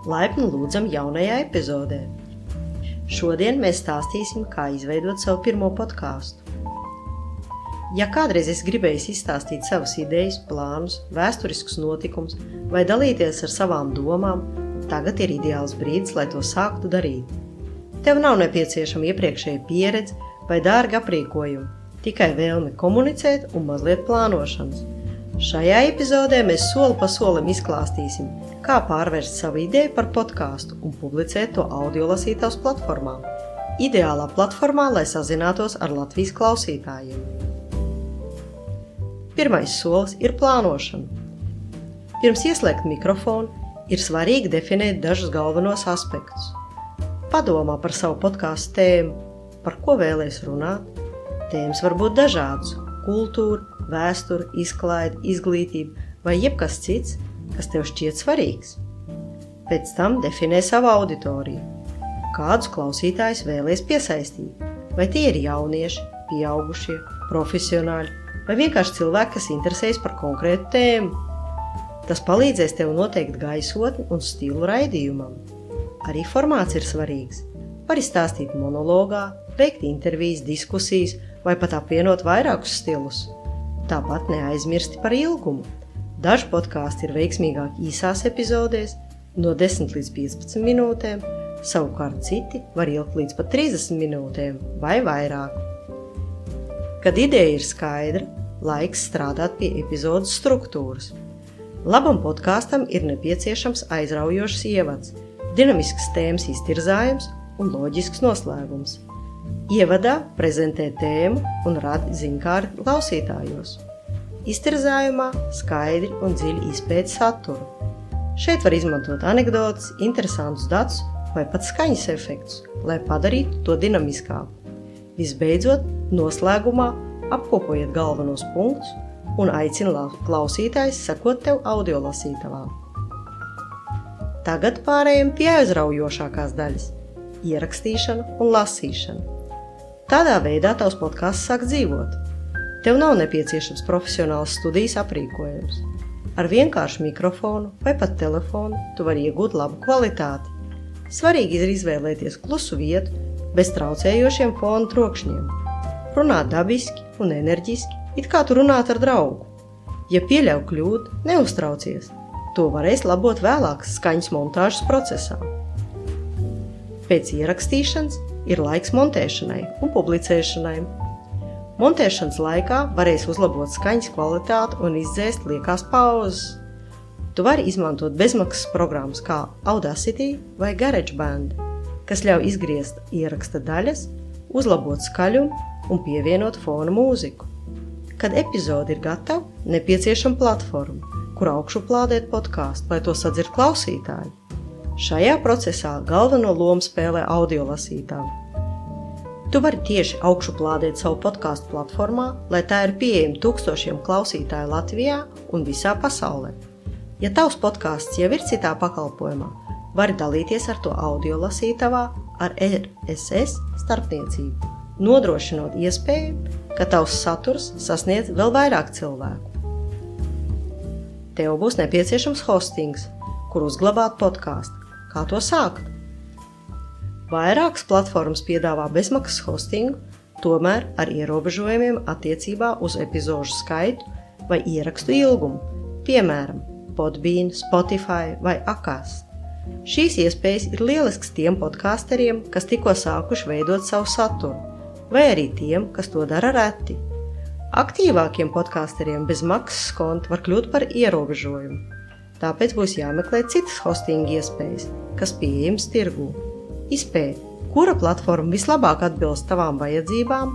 Laipni lūdzam jaunajā epizodē. Šodien mēs stāstīsim, kā izveidot savu pirmo podkāstu. Ja kādreiz esi gribējis izstāstīt savas idejas, plānus, vēsturiskus notikumus vai dalīties ar savām domām, tagad ir ideāls brīdis, lai to sāktu darīt. Tev nav nepieciešama iepriekšēja pieredze vai dārga aprīkojumi, tikai vēlme komunicēt un mazliet plānošanas. Šajā epizodē mēs soli pa solim izklāstīsim, kā pārvērst savu ideju par podkāstu un publicēt to audiolasītavas platformā. Ideālā platformā, lai sazinātos ar Latvijas klausītājiem. Pirmais solis ir plānošana. Pirms ieslēgt mikrofonu, ir svarīgi definēt dažus galvenos aspektus. Padomā par savu podkāstu tēmu, par ko vēlies runāt. Tēmas var būt dažādas – kultūra, vēsture, izklaide, izglītība vai jebkas cits, kas tev šķiet svarīgs. Pēc tam definē savu auditoriju. Kādus klausītājus vēlies piesaistīt? Vai tie ir jaunieši, pieaugušie, profesionāļi vai vienkārši cilvēki, kas interesējas par konkrētu tēmu? Tas palīdzēs tev noteikt gaisotni un stilu raidījumam. Arī formāts ir svarīgs. Var izstāstīt monologā, veikt intervijas, diskusijas vai pat apvienot vairākus stilus. Tāpat neaizmirsti par ilgumu. Daži podkāsti ir veiksmīgāk īsās epizodēs, no 10 līdz 15 minūtēm, savukārt citi var ilgt līdz pat 30 minūtēm vai vairāk. Kad ideja ir skaidra, laiks strādāt pie epizodes struktūras. Labam podkāstam ir nepieciešams aizraujošs ievads, dinamisks tēmas iztirzājums un loģisks noslēgums. Ievadā prezentē tēmu un rada ziņkāri klausītājos. Iztirzājumā skaidri un dziļi izpēt saturu. Šeit var izmantot anekdotes, interesantus datus vai pat skaņas efektus, lai padarītu to dinamiskāku. Visbeidzot, noslēgumā apkopojiet galvenos punktus un aicina klausītājs sekot tev audiolasītavā. Tagad pārējiem pie aizraujošākās daļas – ierakstīšana un lasīšana. Tādā veidā tavs podkāsts sāk dzīvot. Tev nav nepieciešams profesionāls studijas aprīkojums. Ar vienkāršu mikrofonu vai pat telefonu tu vari iegūt labu kvalitāti. Svarīgi ir izvēlēties klusu vietu bez traucējošiem fona trokšņiem. Runāt dabiski un enerģiski, it kā tu runātu ar draugu. Ja pieļauj kļūdu, neuztraucies. To varēs labot vēlāk skaņas montāžas procesā. Pēc ierakstīšanas ir laiks montēšanai un publicēšanai. Montēšanas laikā varēs uzlabot skaņas kvalitāti un izdzēst liekās pauzes. Tu vari izmantot bezmaksas programmas kā Audacity vai GarageBand, kas ļauj izgriezt ieraksta daļas, uzlabot skaļumu un pievienot fona mūziku. Kad epizode ir gatava, nepieciešama platforma, kur augšuplādēt podkāstu, lai to sadzird klausītāji. Šajā procesā galveno lomu spēlē audiolasītava. Tu vari tieši augšuplādēt savu podkāstu platformā, lai tā ir pieejama tūkstošiem klausītāju Latvijā un visā pasaulē. Ja tavs podkāsts jau ir citā pakalpojumā, vari dalīties ar to audiolasītavā ar RSS starpniecību, nodrošinot iespēju, ka tavs saturs sasniedz vēl vairāk cilvēku. Tev būs nepieciešams hostings, kur uzglabāt podkāstu. Kā to sākt? Vairākas platformas piedāvā bezmaksas hostingu, tomēr ar ierobežojumiem attiecībā uz epizožu skaitu vai ierakstu ilgumu, piemēram, Podbean, Spotify vai Acast. Šīs iespējas ir lielisks tiem podcasteriem, kas tikko sākuši veidot savu saturu, vai arī tiem, kas to dara reti. Aktīvākiem podcasteriem bez maksas konta var kļūt par ierobežojumu. Tāpēc būs jāmeklē citas hostinga iespējas, kas pieejams tirgū. Izpēti, kura platforma vislabāk atbilst tavām vajadzībām,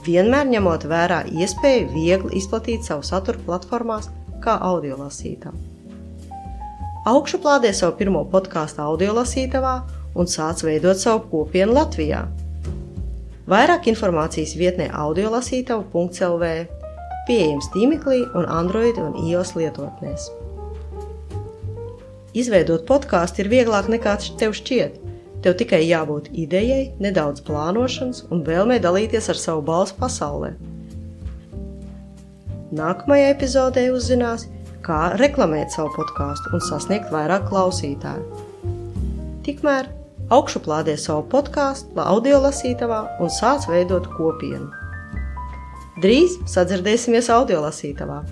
vienmēr ņemot vērā iespēju viegli izplatīt savu saturu platformās kā audiolasītava. Augšuplādē savu pirmo podkāstu audiolasītavā un sāc veidot savu kopienu Latvijā. Vairāk informācijas vietnē audiolasītava.lv, pieejams tīmeklī un Android un iOS lietotnēs. Izveidot podkāstu ir vieglāk nekā tev šķiet. Tev tikai jābūt idejai, nedaudz plānošanas un vēlmei dalīties ar savu balsi pasaulē. Nākamajā epizodē uzzinās, kā reklamēt savu podkāstu un sasniegt vairāk klausītāju. Tikmēr augšuplādē savu podkāstu audiolasītavā un sāc veidot kopienu. Drīz sadzirdēsimies audiolasītavā!